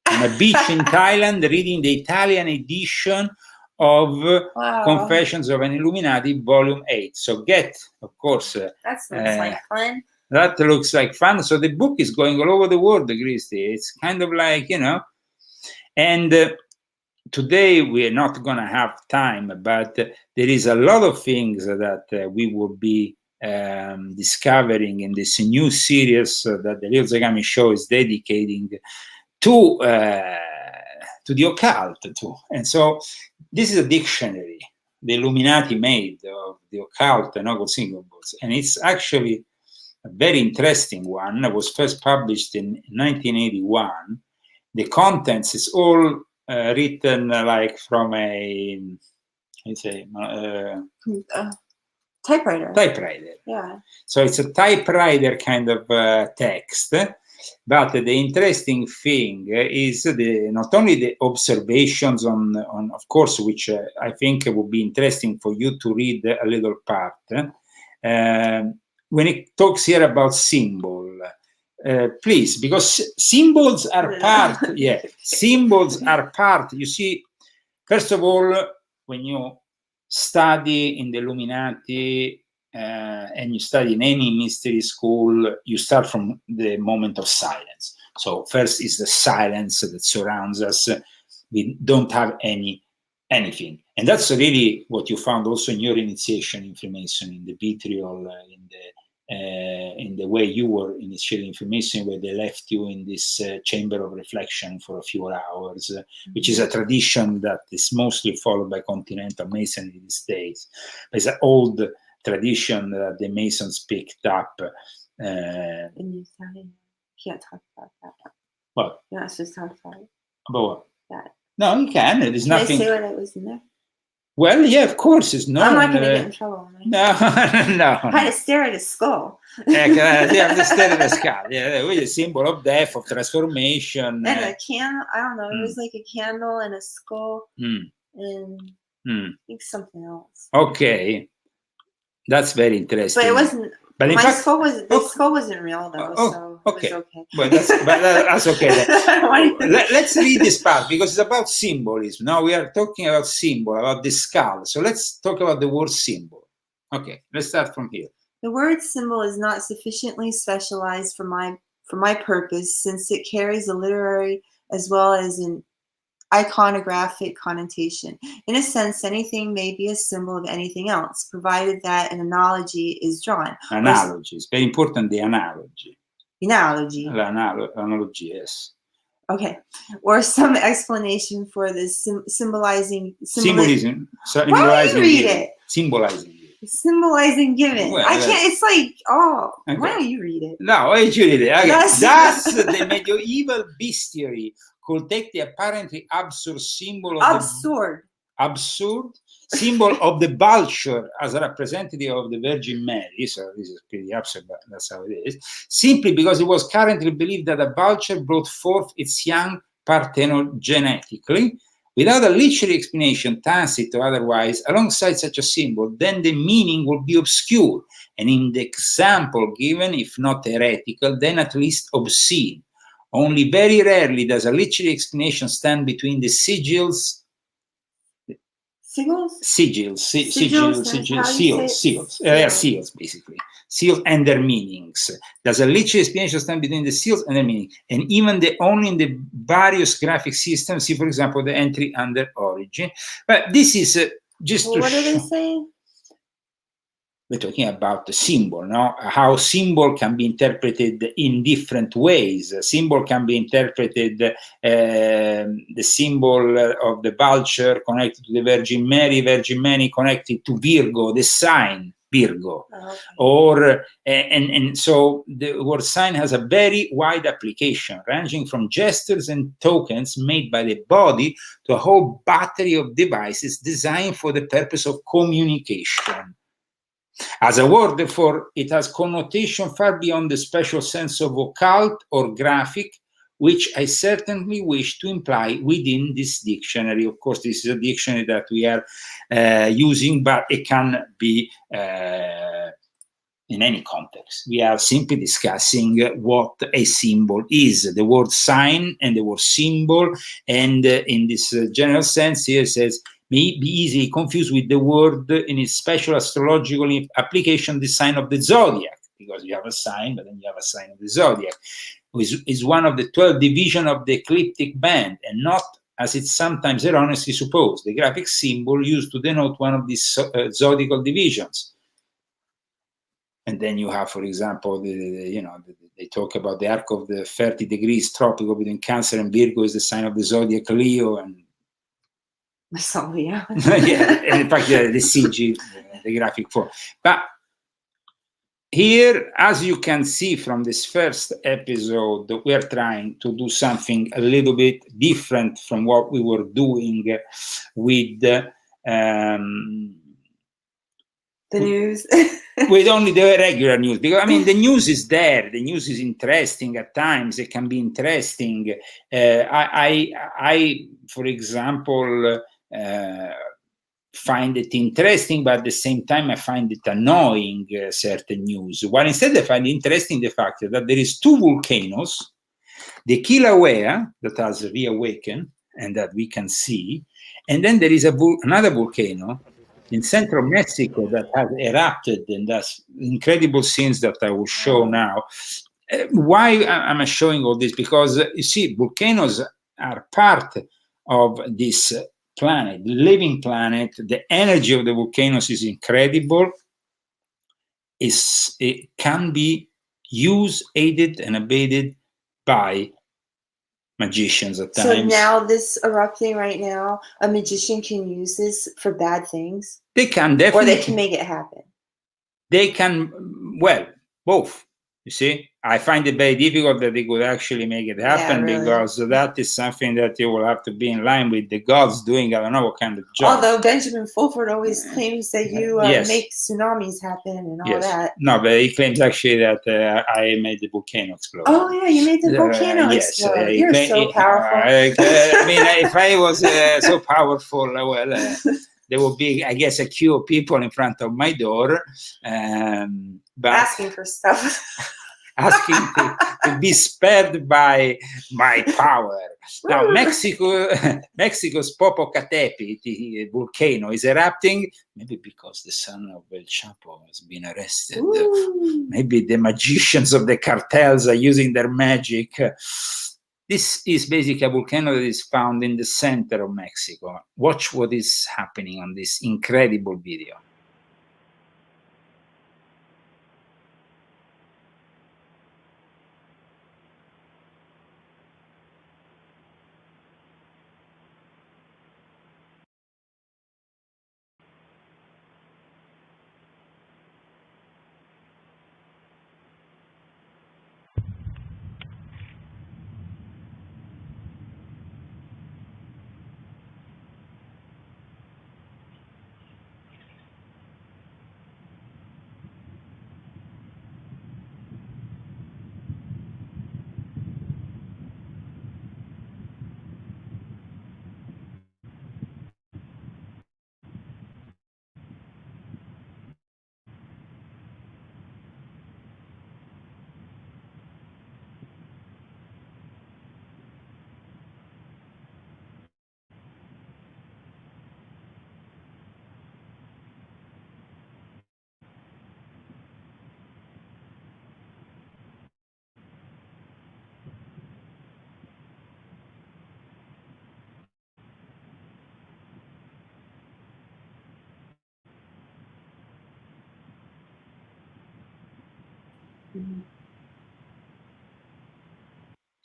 on a beach in Thailand, reading the Italian edition of Confessions of an Illuminati, volume 8. So get, of course, that looks like fun. That looks like fun. So the book is going all over the world, Christy. It's kind of like, you know, and today we are not going to have time, but there is a lot of things that we will be discovering in this new series that the Little Zagami Show is dedicating to the occult too. And so this is a dictionary the Illuminati made of the occult and occult symbols, and it's actually a very interesting one. It was first published in 1981. The contents is all written like from a, let's say, typewriter. Typewriter. Yeah. So it's a typewriter kind of text. But the interesting thing is not only the observations on of course, which I think would be interesting for you to read a little part. When it talks here about symbol, please, because symbols are part. Yeah, symbols are part. You see, first of all, when you study in the Illuminati, and you study in any mystery school, you start from the moment of silence. So first is the silence that surrounds us. We don't have any anything. And that's really what you found also in your initiation in Freemason, in the vitriol, in the way you were initiated in Freemason, where they left you in this chamber of reflection for a few hours, which is a tradition that is mostly followed by continental Masonry these days. It's an old tradition that the Masons picked up. And you can't talk about that. What? You're not supposed to talk about it. About what? That. No, you can. There's nothing. Can I say what was in there? Well, yeah, of course. It's not. I'm not going to get in trouble. Right? No. I had to stare at his skull. The stare at the skull. Yeah, with a symbol of death, of transformation. And a candle. I don't know. It was like a candle and a skull and I think something else. Okay, that's very interesting. But it wasn't. But in fact, skull was the skull wasn't real though, so okay. it was okay. But that's okay. Let's read this part because it's about symbolism. Now we are talking about symbol, about the skull. So let's talk about the word symbol. Okay, let's start from here. The word symbol is not sufficiently specialized for my purpose, since it carries a literary as well as an iconographic connotation. In a sense, anything may be a symbol of anything else, provided that an analogy is drawn. Analogy is very important. The analogy. Analogy, yes. Okay, or some explanation for this symbolism. Symbolism. Why do you read it? Symbolizing given. Well, I can't. It's like, okay. Why don't you read it? No, why don't you read it? Okay. That's the medieval bestiary could take the apparently absurd symbol of absurd symbol of the vulture as a representative of the Virgin Mary. So this is pretty absurd, but that's how it is. Simply because it was currently believed that a vulture brought forth its young parthenogenetically, without a literary explanation, tacit or otherwise, alongside such a symbol, then the meaning would be obscure, and in the example given, if not heretical, then at least obscene. Only very rarely does a literary explanation stand between the seals, basically. Seals and their meanings. Does a literary explanation stand between the seals and their meaning? And even only in the various graphic systems, see, for example, the entry under origin. But this is just to what are they saying? We're talking about the symbol, no? How symbol can be interpreted in different ways. A symbol can be interpreted, the symbol of the vulture connected to the Virgin Mary connected to Virgo, the sign Virgo. Okay. Or, and so the word sign has a very wide application, ranging from gestures and tokens made by the body to a whole battery of devices designed for the purpose of communication. As a word, therefore, it has connotation far beyond the special sense of occult or graphic, which I certainly wish to imply within this dictionary. Of course, this is a dictionary that we are using, but it can be in any context. We are simply discussing what a symbol is, the word sign and the word symbol, and in this general sense, here it says, may be easily confused with the word in its special astrological application, the sign of the zodiac, because you have a sign, but then you have a sign of the zodiac, which is one of the 12 divisions of the ecliptic band, and not, as it's sometimes erroneously supposed, the graphic symbol used to denote one of these zodiacal divisions. And then you have, for example, they talk about the arc of the 30 degrees tropical between Cancer and Virgo is the sign of the zodiac Leo, and so, yeah. Yeah, and in fact, the CG, the graphic form. But here, as you can see from this first episode, we are trying to do something a little bit different from what we were doing with the news. With only the regular news, because I mean the news is there. The news is interesting at times. It can be interesting. I for example, find it interesting, but at the same time I find it annoying, certain news. While instead I find interesting the fact that there is 2 volcanoes, the Kilauea that has reawakened and that we can see, and then there is another volcano in central Mexico that has erupted, and that's incredible scenes that I will show now. Why am I showing all this? Because you see, volcanoes are part of this planet, living planet. The energy of the volcanoes is incredible. It can be used, aided, and abated by magicians at times. So now this erupting right now, a magician can use this for bad things? They can definitely. Or they can make it happen? They can, well, both. You see, I find it very difficult that they could actually make it happen, really. because that is something that you will have to be in line with the gods doing, I don't know what kind of job. Although Benjamin Fulford always claims that you Yes. make tsunamis happen and all Yes. that. No, but he claims actually that I made the volcano explode. Oh yeah, you made the volcano explode. You're so powerful. I mean, if I was so powerful, well, there would be, I guess, a queue of people in front of my door, but asking for stuff. asking to be spared by my power. Now, Mexico's Popocatépetl volcano is erupting, maybe because the son of El Chapo has been arrested. Ooh. Maybe the magicians of the cartels are using their magic. This is basically a volcano that is found in the center of Mexico. Watch what is happening on this incredible video.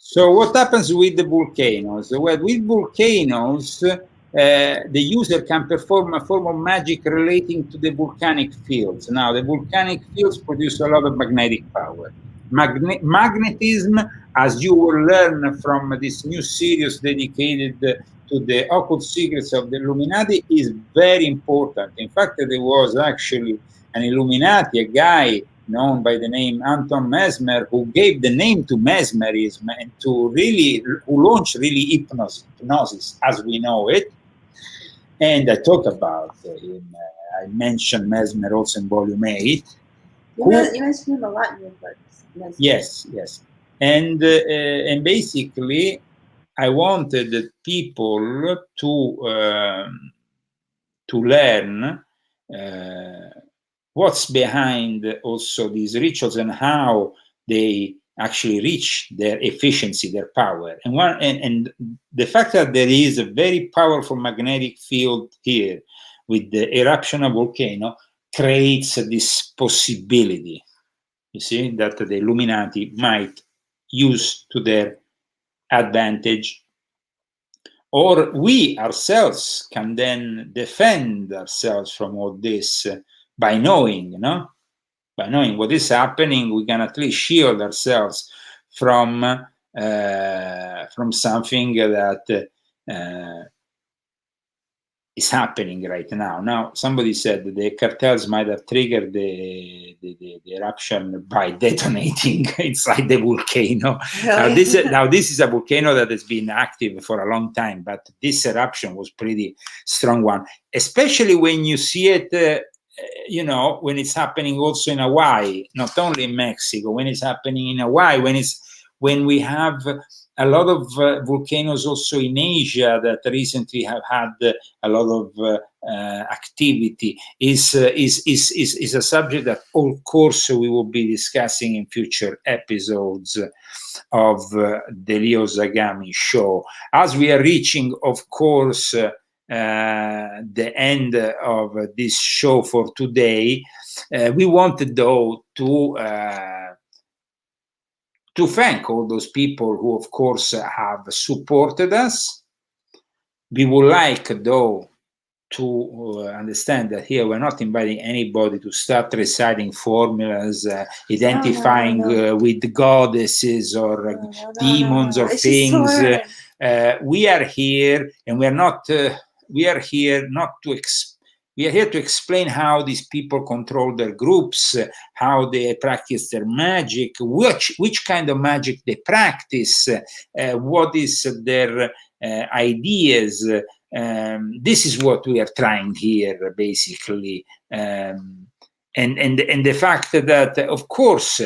So what happens with the volcanoes? Well, with volcanoes, the user can perform a form of magic relating to the volcanic fields. Now, the volcanic fields produce a lot of magnetic power. Magnetism, as you will learn from this new series dedicated to the occult secrets of the Illuminati, is very important. In fact, there was actually an Illuminati, a guy known by the name Anton Mesmer, who gave the name to mesmerism and who launched hypnosis as we know it. And I talk about him. I mentioned Mesmer also in volume 8. You mentioned him a lot in your books. Yes. And basically, I wanted the people to learn what's behind also these rituals and how they actually reach their efficiency, their power. And the fact that there is a very powerful magnetic field here with the eruption of volcano creates this possibility, you see, that the Illuminati might use to their advantage, or we ourselves can then defend ourselves from all this by knowing, by knowing what is happening. We can at least shield ourselves from something that is happening right now. Now, somebody said that the cartels might have triggered the eruption by detonating inside the volcano. Really? Now, this is a volcano that has been active for a long time, but this eruption was pretty strong one, especially when you see it, when it's happening also in Hawaii, not only in Mexico, when it's happening in Hawaii, when we have a lot of volcanoes also in Asia that recently have had a lot of activity, is a subject that, of course, we will be discussing in future episodes of the Leo Zagami show. As we are reaching, of course, the end of this show for today. We wanted, though, to thank all those people who, of course, have supported us. We would like, though, to understand that here we're not inviting anybody to start reciting formulas, identifying with goddesses or demons or things. We are here, and we are here to explain how these people control their groups, how they practice their magic, which kind of magic they practice, what is their ideas. This is what we are trying here, basically, and the fact that, of course,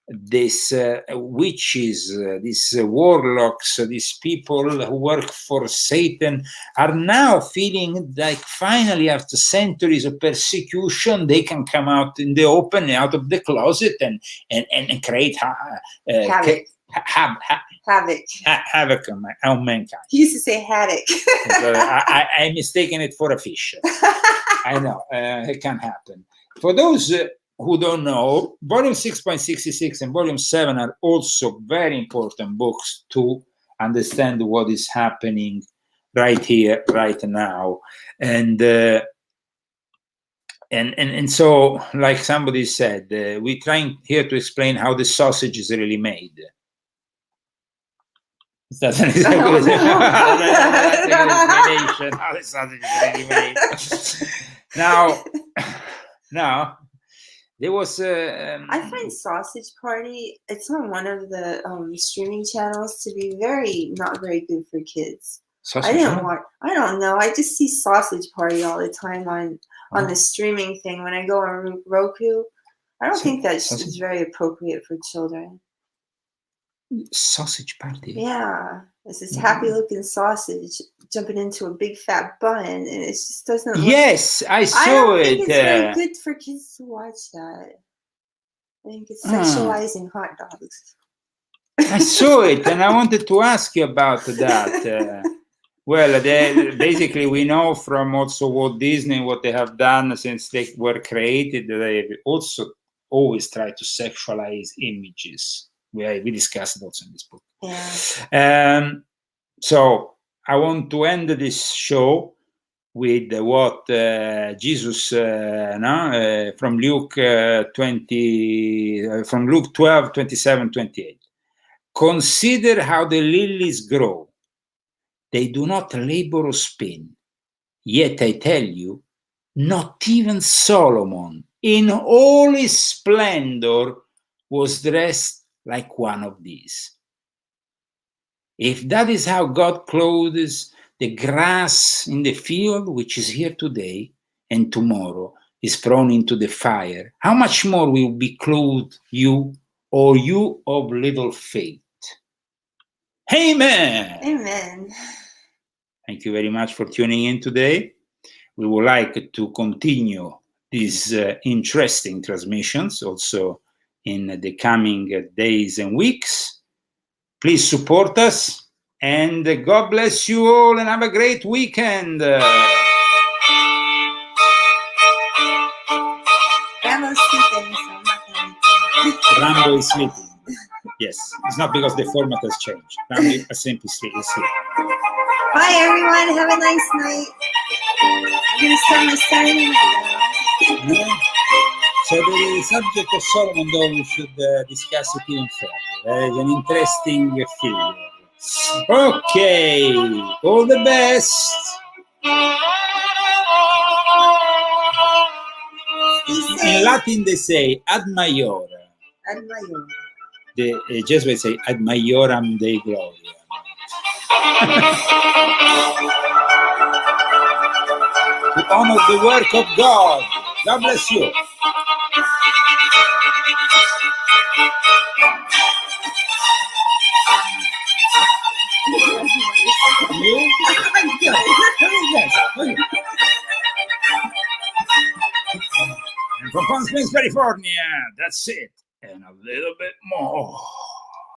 these witches, these warlocks, these people who work for Satan are now feeling like finally, after centuries of persecution, they can come out in the open, out of the closet, and create havoc on mankind. He used to say haddock. I mistaken it for a fish. I know, it can happen. For those who don't know, volume 6.66 and volume 7 are also very important books to understand what is happening right here, right now. And so, like somebody said, we're trying here to explain how the sausage is really made. That's an explanation. How the sausage is really made. Now, there was I find Sausage Party, it's on one of the streaming channels, to be not very good for kids. I don't know. I just see Sausage Party all the time on the streaming thing when I go on Roku. I don't think that is very appropriate for children. Sausage Party? Yeah. It's this happy looking sausage jumping into a big fat bun, and it just doesn't look... Yes, I saw it. I don't think it's very good for kids to watch that. I think it's sexualizing hot dogs. I saw it, and I wanted to ask you about that. Well, basically, we know from also Walt Disney what they have done since they were created. They also always try to sexualize images. We discussed it also in this book. Yeah. So I want to end this show with what Jesus from Luke 12, 27, 28. Consider how the lilies grow. They do not labor or spin. Yet I tell you, not even Solomon, in all his splendor, was dressed like one of these. If that is how God clothes the grass in the field, which is here today and tomorrow is thrown into the fire, how much more will be clothed you, or you of little faith? Amen. Amen. Thank you very much for tuning in today. We would like to continue these interesting transmissions also in the coming days and weeks. Please support us, and God bless you all, and have a great weekend. Rambo's sleeping, so I'm not going to... Rambo is sleeping. Yes, it's not because the format has changed. Rambo is simply sleeping. Bye, everyone. Have a nice night. I'm going to start my signing now. So the subject of Solomon, though, we should discuss it even further. It's an interesting figure. Okay, all the best. In Latin, they say ad maiore. Ad maiore. The Jesuits say ad maioram Dei gloria. To honor the work of God. God bless you. And from Palm Springs, California, that's it. And a little bit more.